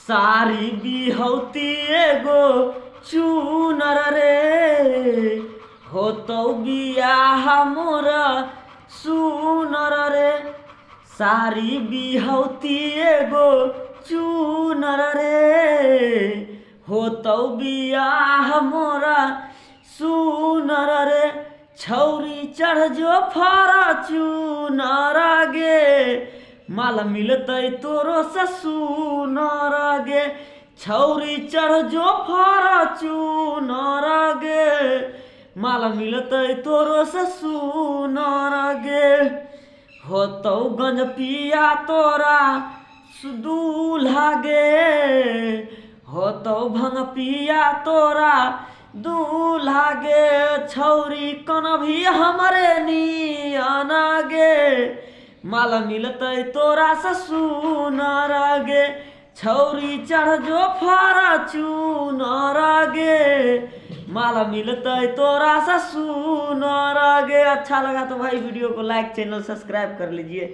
सारी बिहौती एगो चूनर रे, होतौ बियाह मोरा सुनर रे। सारी बिहौती एगो चूनर रे, होतौ बियाह मोरा सुनर रे। छौरी चढ़ जो फॉर्च्यूनर गे, माल मिलतै तोरो ससुनर गे। छौरी चढ़ जो फॉर्च्यूनर गे, माल मिलतै तोरो ससुनर गे। होतौ गंज पिया तोरा दूल्हा गे, होतौ भंग पिया तोरा दूल्हा गे। छौरी कन भी हमरे नियन गे, माल मिलतै तोरा ससुनर गे। छौरी चढ़ जो फॉर्च्यूनर गे, माल मिलतै तोरा ससुनर गे। अच्छा लगा तो भाई वीडियो को लाइक, चैनल सब्सक्राइब कर लीजिए।